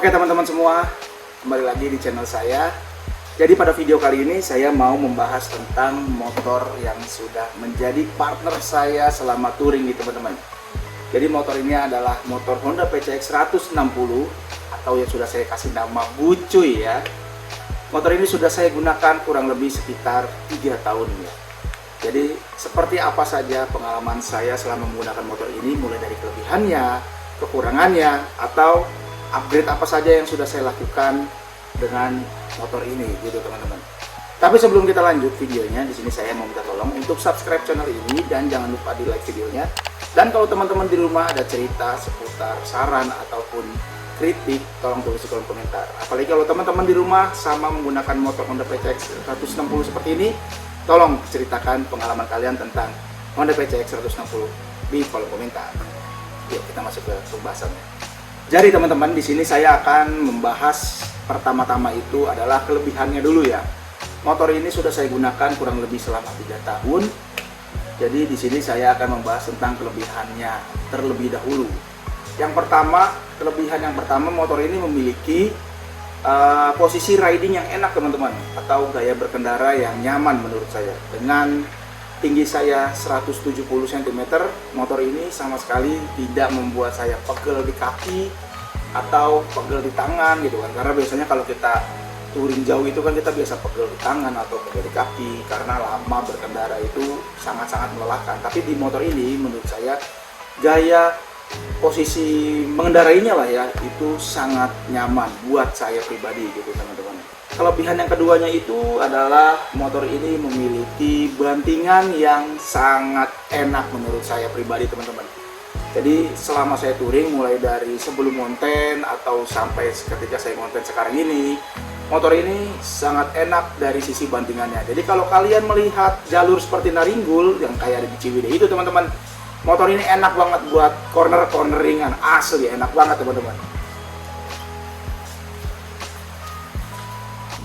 Oke teman-teman semua, kembali lagi di channel saya. Jadi pada video kali ini saya mau membahas tentang motor yang sudah menjadi partner saya selama touring nih teman-teman. Jadi motor ini adalah motor Honda PCX 160 atau yang sudah saya kasih nama Bucuy ya. Motor ini sudah saya gunakan kurang lebih sekitar 3 tahun ya. Jadi seperti apa saja pengalaman saya selama menggunakan motor ini, mulai dari kelebihannya, kekurangannya, atau upgrade apa saja yang sudah saya lakukan dengan motor ini gitu teman-teman. Tapi sebelum kita lanjut videonya, di sini saya mau minta tolong untuk subscribe channel ini dan jangan lupa di like videonya. Dan kalau teman-teman di rumah ada cerita seputar saran ataupun kritik, tolong tulis di kolom komentar. Apalagi kalau teman-teman di rumah sama menggunakan motor Honda PCX 160 seperti ini, tolong ceritakan pengalaman kalian tentang Honda PCX 160 di kolom komentar. Yuk kita masuk ke pembahasannya. Jadi teman-teman, di sini saya akan membahas pertama-tama itu adalah kelebihannya dulu ya. Motor ini sudah saya gunakan kurang lebih selama 3 tahun. Jadi di sini saya akan membahas tentang kelebihannya terlebih dahulu. Yang pertama, kelebihan yang pertama, motor ini memiliki posisi riding yang enak teman-teman, atau gaya berkendara yang nyaman menurut saya. Dengan tinggi saya 170 cm, motor ini sama sekali tidak membuat saya pegel di kaki atau pegel di tangan gitu kan. Karena biasanya kalau kita touring jauh itu kan kita biasa pegel di tangan atau pegel di kaki karena lama berkendara itu sangat-sangat melelahkan. Tapi di motor ini menurut saya gaya posisi mengendarainya lah ya, itu sangat nyaman buat saya pribadi gitu teman-teman. Kelebihan yang keduanya itu adalah motor ini memiliki bantingan yang sangat enak menurut saya pribadi teman-teman. Jadi selama saya touring, mulai dari sebelum monten atau sampai ketika saya monten sekarang ini, motor ini sangat enak dari sisi bantingannya. Jadi kalau kalian melihat jalur seperti Naringgul yang kayak ada di Ciwidey itu teman-teman, motor ini enak banget buat corneringan, asli enak banget teman-teman.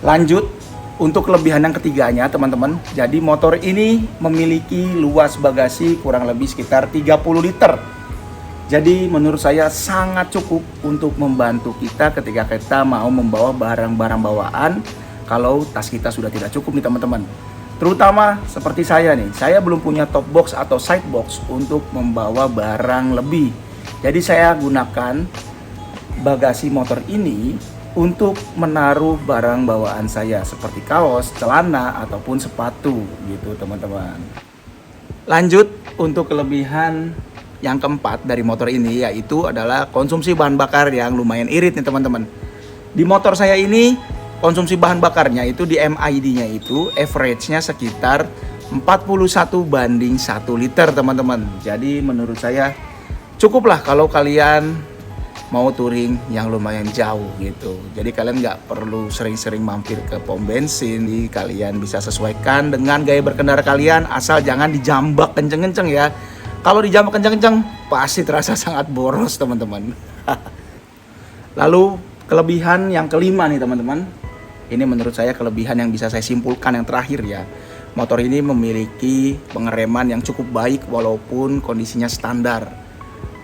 Lanjut untuk kelebihan yang ketiganya teman-teman. Jadi motor ini memiliki luas bagasi kurang lebih sekitar 30 liter. Jadi menurut saya sangat cukup untuk membantu kita ketika kita mau membawa barang-barang bawaan kalau tas kita sudah tidak cukup nih teman-teman. Terutama seperti saya nih, saya belum punya top box atau side box untuk membawa barang lebih. Jadi saya gunakan bagasi motor ini untuk menaruh barang bawaan saya seperti kaos, celana, ataupun sepatu gitu teman-teman. Lanjut untuk kelebihan yang keempat dari motor ini, yaitu adalah konsumsi bahan bakar yang lumayan irit nih teman-teman. Di motor saya ini konsumsi bahan bakarnya itu di MID-nya itu average-nya sekitar 41/1 liter teman-teman. Jadi menurut saya cukuplah kalau kalian mau touring yang lumayan jauh gitu. Jadi kalian nggak perlu sering-sering mampir ke pom bensin. Kalian bisa sesuaikan dengan gaya berkendara kalian, asal jangan dijambak kenceng-kenceng ya. Kalau dijambak kenceng-kenceng pasti terasa sangat boros teman-teman. Lalu kelebihan yang kelima nih teman-teman. Ini menurut saya kelebihan yang bisa saya simpulkan yang terakhir ya. Motor ini memiliki pengereman yang cukup baik walaupun kondisinya standar.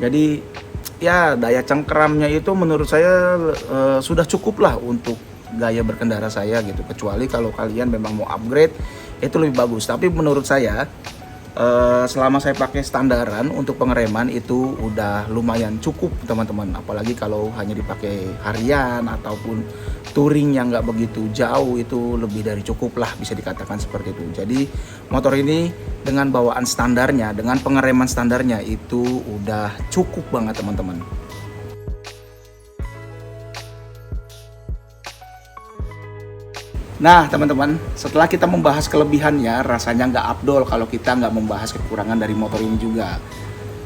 Jadi ya daya cengkeramnya itu menurut saya sudah cukup lah untuk gaya berkendara saya gitu. Kecuali kalau kalian memang mau upgrade itu lebih bagus. Tapi menurut saya selama saya pakai standaran untuk pengereman itu udah lumayan cukup teman-teman. Apalagi kalau hanya dipakai harian ataupun touring yang nggak begitu jauh, itu lebih dari cukup lah, bisa dikatakan seperti itu. Jadi motor ini dengan bawaan standarnya, dengan pengereman standarnya itu udah cukup banget teman-teman. Nah teman-teman, setelah kita membahas kelebihannya, rasanya nggak afdol kalau kita nggak membahas kekurangan dari motor ini juga.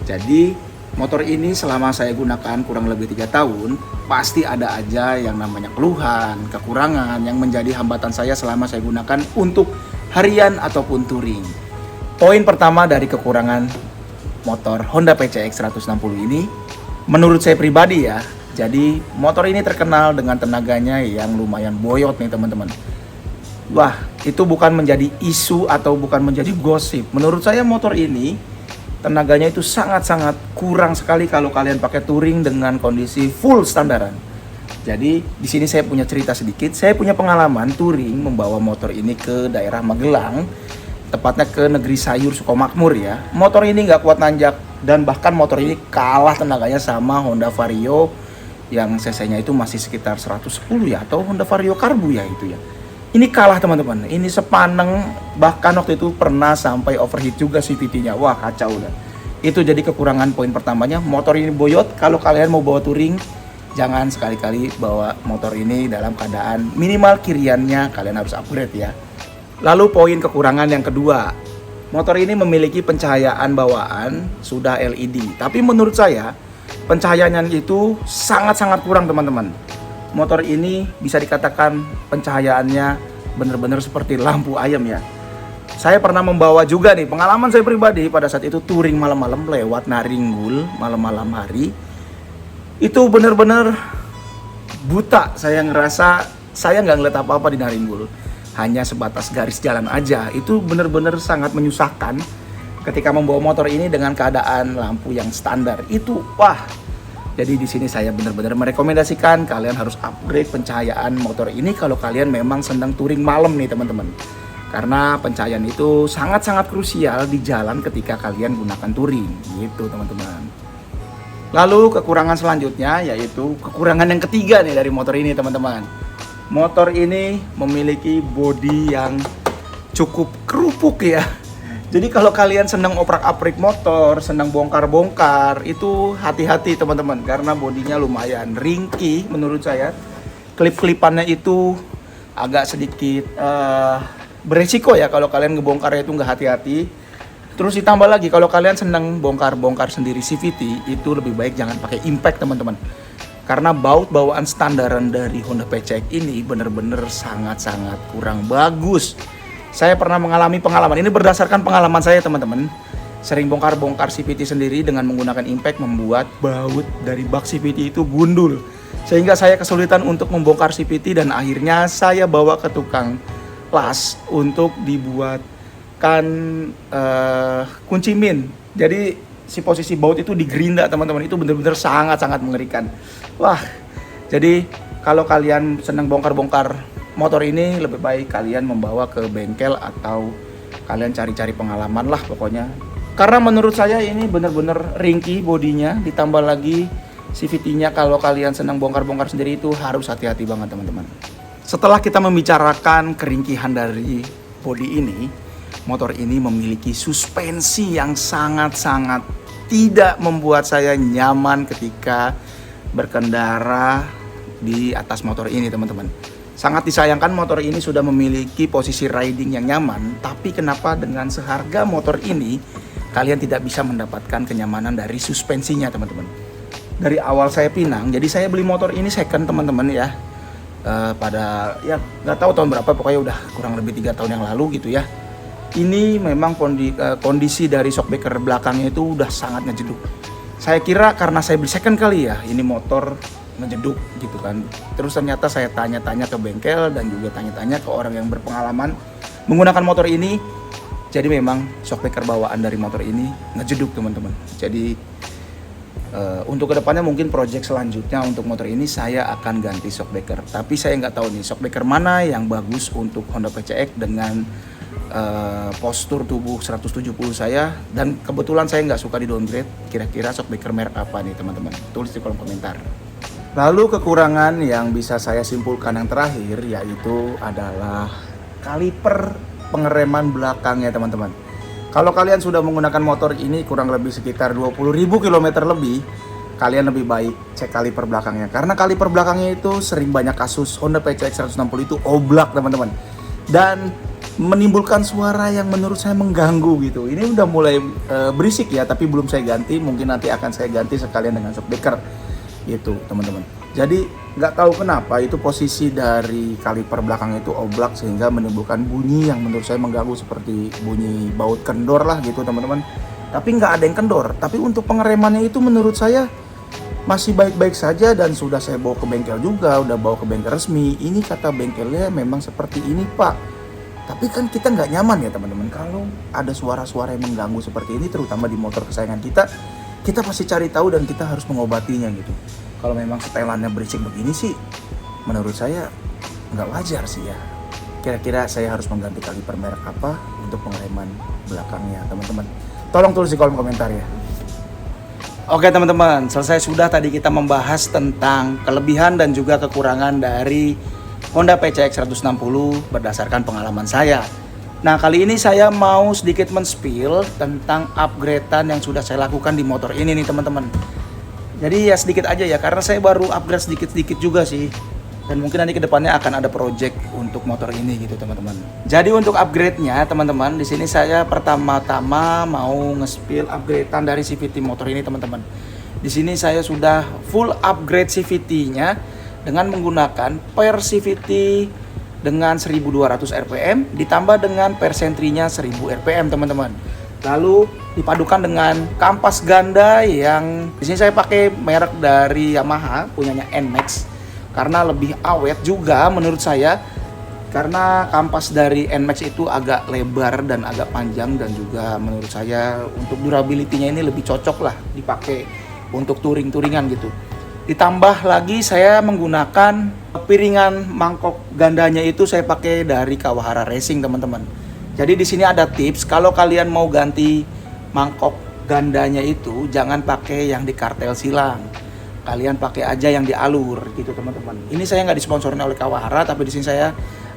Jadi motor ini selama saya gunakan kurang lebih 3 tahun, pasti ada aja yang namanya keluhan, kekurangan yang menjadi hambatan saya selama saya gunakan untuk harian ataupun touring. Poin pertama dari kekurangan motor Honda PCX 160 ini, menurut saya pribadi ya, jadi motor ini terkenal dengan tenaganya yang lumayan boyot nih teman-teman. Wah, itu bukan menjadi isu atau bukan menjadi gosip. Menurut saya motor ini tenaganya itu sangat-sangat kurang sekali kalau kalian pakai touring dengan kondisi full standaran. Jadi di sini saya punya cerita sedikit. Saya punya pengalaman touring membawa motor ini ke daerah Magelang, tepatnya ke negeri sayur Sukomakmur ya. Motor ini nggak kuat nanjak dan bahkan motor ini kalah tenaganya sama Honda Vario yang cc-nya itu masih sekitar 110 ya, atau Honda Vario Karbu ya itu ya. Ini kalah teman-teman. Ini sepaneng, bahkan waktu itu pernah sampai overheat juga CVT-nya. Wah kacau udah. Itu jadi kekurangan poin pertamanya. Motor ini boyot. Kalau kalian mau bawa touring, jangan sekali-kali bawa motor ini dalam keadaan minimal kiriannya kalian harus upgrade ya. Lalu poin kekurangan yang kedua, motor ini memiliki pencahayaan bawaan sudah LED. Tapi menurut saya pencahayaannya itu sangat-sangat kurang teman-teman. Motor ini bisa dikatakan pencahayaannya benar-benar seperti lampu ayam ya. Saya pernah membawa juga nih, pengalaman saya pribadi pada saat itu touring malam-malam lewat Naringgul malam-malam hari. Itu benar-benar buta, saya ngerasa saya nggak ngeliat apa-apa di Naringgul, hanya sebatas garis jalan aja. Itu benar-benar sangat menyusahkan ketika membawa motor ini dengan keadaan lampu yang standar. Itu wah, jadi di sini saya benar-benar merekomendasikan kalian harus upgrade pencahayaan motor ini kalau kalian memang sedang touring malam nih teman-teman, karena pencahayaan itu sangat-sangat krusial di jalan ketika kalian gunakan touring gitu teman-teman. Lalu kekurangan selanjutnya yaitu kekurangan yang ketiga nih dari motor ini teman-teman. Motor ini memiliki bodi yang cukup kerupuk ya. Jadi kalau kalian senang oprak-aprik motor, senang bongkar-bongkar, itu hati-hati teman-teman, karena bodinya lumayan ringkih menurut saya. Klip-klipannya itu agak sedikit beresiko ya kalau kalian ngebongkarnya itu nggak hati-hati. Terus ditambah lagi kalau kalian senang bongkar-bongkar sendiri CVT, itu lebih baik jangan pakai impact teman-teman. Karena baut bawaan standaran dari Honda PCX ini benar-benar sangat-sangat kurang bagus. Saya pernah mengalami pengalaman, ini berdasarkan pengalaman saya teman-teman. Sering bongkar-bongkar CVT sendiri dengan menggunakan impact membuat baut dari bak CVT itu gundul. Sehingga saya kesulitan untuk membongkar CVT dan akhirnya saya bawa ke tukang las untuk dibuat kunci min. Jadi si posisi baut itu digerinda teman-teman, itu benar-benar sangat-sangat mengerikan. Wah, jadi kalau kalian senang bongkar-bongkar motor ini, lebih baik kalian membawa ke bengkel atau kalian cari-cari pengalaman lah pokoknya. Karena menurut saya ini benar-benar ringkih bodinya, ditambah lagi CVT-nya kalau kalian senang bongkar-bongkar sendiri itu harus hati-hati banget teman-teman. Setelah kita membicarakan keringkihan dari bodi ini, motor ini memiliki suspensi yang sangat-sangat tidak membuat saya nyaman ketika berkendara di atas motor ini teman-teman. Sangat disayangkan motor ini sudah memiliki posisi riding yang nyaman, tapi kenapa dengan seharga motor ini kalian tidak bisa mendapatkan kenyamanan dari suspensinya teman-teman. Dari awal saya pinang, jadi saya beli motor ini second teman-teman ya. Pada ya nggak tahu tahun berapa, pokoknya udah kurang lebih 3 tahun yang lalu gitu ya. Ini memang kondisi dari shockbreaker belakangnya itu udah sangat ngejeduk. Saya kira karena saya beli second kali ya, ini motor ngejeduk gitu kan. Terus ternyata saya tanya-tanya ke bengkel dan juga tanya-tanya ke orang yang berpengalaman menggunakan motor ini. Jadi memang shockbreaker bawaan dari motor ini ngejeduk teman-teman. Jadi untuk kedepannya mungkin project selanjutnya untuk motor ini saya akan ganti shockbreaker. Tapi saya nggak tahu nih shockbreaker mana yang bagus untuk Honda PCX dengan postur tubuh 170 saya, dan kebetulan saya nggak suka di downgrade. Kira-kira shockbreaker merek apa nih teman-teman? Tulis di kolom komentar. Lalu kekurangan yang bisa saya simpulkan yang terakhir yaitu adalah kaliper pengereman belakangnya teman-teman. Kalau kalian sudah menggunakan motor ini kurang lebih sekitar 20.000 km lebih, kalian lebih baik cek kaliper belakangnya. Karena kaliper belakangnya itu sering banyak kasus Honda PCX 160 itu oblak teman-teman. Dan menimbulkan suara yang menurut saya mengganggu gitu. Ini udah mulai berisik ya, tapi belum saya ganti. Mungkin nanti akan saya ganti sekalian dengan shockbreaker gitu teman-teman. Jadi nggak tahu kenapa itu posisi dari kaliper belakang itu oblak sehingga menimbulkan bunyi yang menurut saya mengganggu, seperti bunyi baut kendor lah gitu teman-teman. Tapi nggak ada yang kendor. Tapi untuk pengeremannya itu menurut saya masih baik-baik saja, dan sudah saya bawa ke bengkel juga, udah bawa ke bengkel resmi. Ini kata bengkelnya memang seperti ini pak. Tapi kan kita nggak nyaman ya teman-teman kalau ada suara-suara yang mengganggu seperti ini, terutama di motor kesayangan kita. Kita pasti cari tahu dan kita harus mengobatinya gitu. Kalau memang setelannya berisik begini sih, menurut saya nggak wajar sih ya. Kira-kira saya harus mengganti kaliper merek apa untuk pengereman belakangnya, teman-teman? Tolong tulis di kolom komentar ya. Oke teman-teman, selesai sudah tadi kita membahas tentang kelebihan dan juga kekurangan dari Honda PCX 160 berdasarkan pengalaman saya. Nah, kali ini saya mau sedikit men-spill tentang upgradean yang sudah saya lakukan di motor ini nih teman-teman. Jadi ya sedikit aja ya, karena saya baru upgrade sedikit-sedikit juga sih. Dan mungkin nanti kedepannya akan ada project untuk motor ini gitu teman-teman. Jadi untuk upgrade-nya teman-teman, di sini saya pertama-tama mau nge-spill upgradean dari CVT motor ini teman-teman. Di sini saya sudah full upgrade CVT-nya dengan menggunakan per CVT dengan 1200 rpm ditambah dengan per sentrinya 1000 rpm teman-teman. Lalu dipadukan dengan kampas ganda yang di sini saya pakai merek dari Yamaha punyanya NMAX. Karena lebih awet juga menurut saya, karena kampas dari NMAX itu agak lebar dan agak panjang, dan juga menurut saya untuk durability-nya ini lebih cocok lah dipakai untuk touring-touringan gitu. Ditambah lagi saya menggunakan piringan mangkok gandanya itu saya pakai dari Kawahara Racing teman-teman. Jadi di sini ada tips, kalau kalian mau ganti mangkok gandanya itu jangan pakai yang di kartel silang. Kalian pakai aja yang dialur gitu teman-teman. Ini saya nggak disponsorin oleh Kawahara, tapi di sini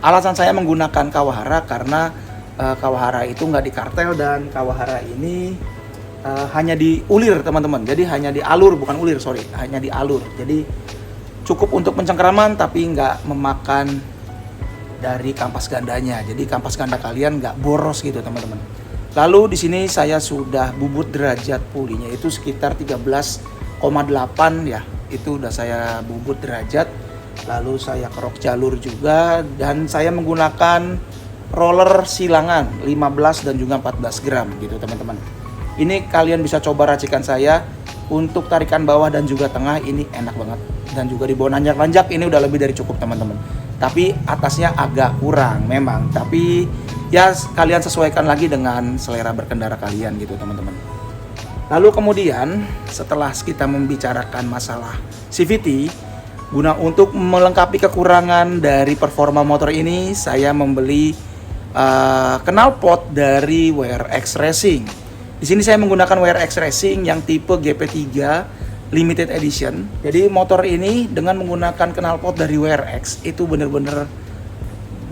alasan saya menggunakan Kawahara karena Kawahara itu nggak di kartel, dan Kawahara ini hanya diulir teman-teman. Jadi hanya dialur, bukan ulir, sorry, hanya dialur. Jadi cukup untuk pencengkeraman tapi nggak memakan dari kampas gandanya. Jadi kampas ganda kalian nggak boros gitu teman-teman. Lalu di sini saya sudah bubut derajat pulinya itu sekitar 13,8 ya, itu udah saya bubut derajat. Lalu saya kerok jalur juga, dan saya menggunakan roller silangan 15 dan juga 14 gram gitu teman-teman. Ini kalian bisa coba racikan saya untuk tarikan bawah dan juga tengah, ini enak banget. Dan juga di bawah nanjak-nanjak ini udah lebih dari cukup teman-teman. Tapi atasnya agak kurang memang, tapi ya kalian sesuaikan lagi dengan selera berkendara kalian gitu teman-teman. Lalu kemudian setelah kita membicarakan masalah CVT, guna untuk melengkapi kekurangan dari performa motor ini, saya membeli knalpot dari WRX Racing. Di sini saya menggunakan WRX Racing yang tipe GP3 Limited Edition. Jadi motor ini dengan menggunakan knalpot dari WRX itu benar-benar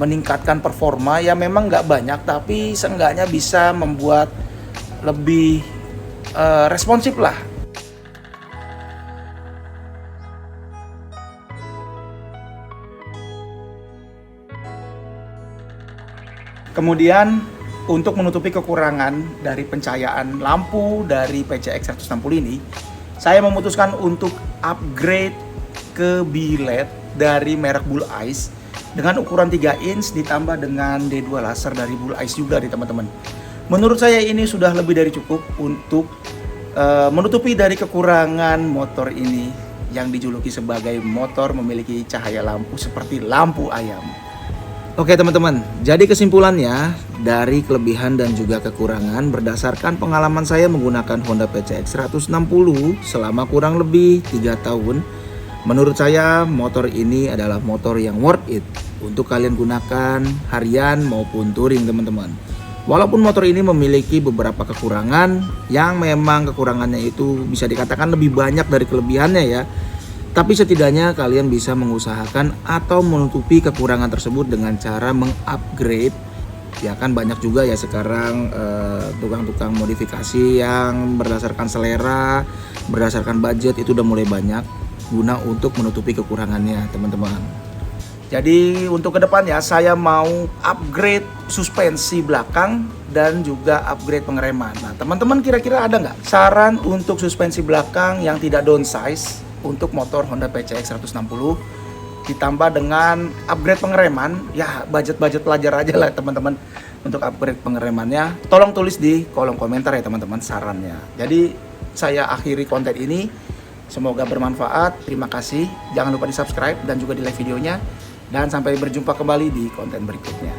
meningkatkan performa. Ya memang nggak banyak, tapi seenggaknya bisa membuat lebih responsif lah. Kemudian untuk menutupi kekurangan dari pencahayaan lampu dari PCX 160 ini, saya memutuskan untuk upgrade ke bilet dari merek Bull Ice dengan ukuran 3 inch ditambah dengan D2 laser dari Bull Ice juga nih teman-teman. Menurut saya ini sudah lebih dari cukup untuk menutupi dari kekurangan motor ini yang dijuluki sebagai motor memiliki cahaya lampu seperti lampu ayam. Oke teman-teman, jadi kesimpulannya dari kelebihan dan juga kekurangan berdasarkan pengalaman saya menggunakan Honda PCX 160 selama kurang lebih 3 tahun, menurut saya motor ini adalah motor yang worth it untuk kalian gunakan harian maupun touring teman-teman. Walaupun motor ini memiliki beberapa kekurangan yang memang kekurangannya itu bisa dikatakan lebih banyak dari kelebihannya ya, tapi setidaknya kalian bisa mengusahakan atau menutupi kekurangan tersebut dengan cara mengupgrade. Ya kan banyak juga ya sekarang tukang-tukang modifikasi yang berdasarkan selera, berdasarkan budget itu udah mulai banyak guna untuk menutupi kekurangannya teman-teman. Jadi untuk kedepannya saya mau upgrade suspensi belakang dan juga upgrade pengereman. Nah teman-teman kira-kira ada nggak saran untuk suspensi belakang yang tidak downsize untuk motor Honda PCX 160 ditambah dengan upgrade pengereman? Ya budget pelajar aja lah teman-teman untuk upgrade pengeremannya. Tolong tulis di kolom komentar ya teman-teman sarannya. Jadi saya akhiri konten ini, semoga bermanfaat. Terima kasih, jangan lupa di subscribe dan juga di like videonya. Dan sampai berjumpa kembali di konten berikutnya.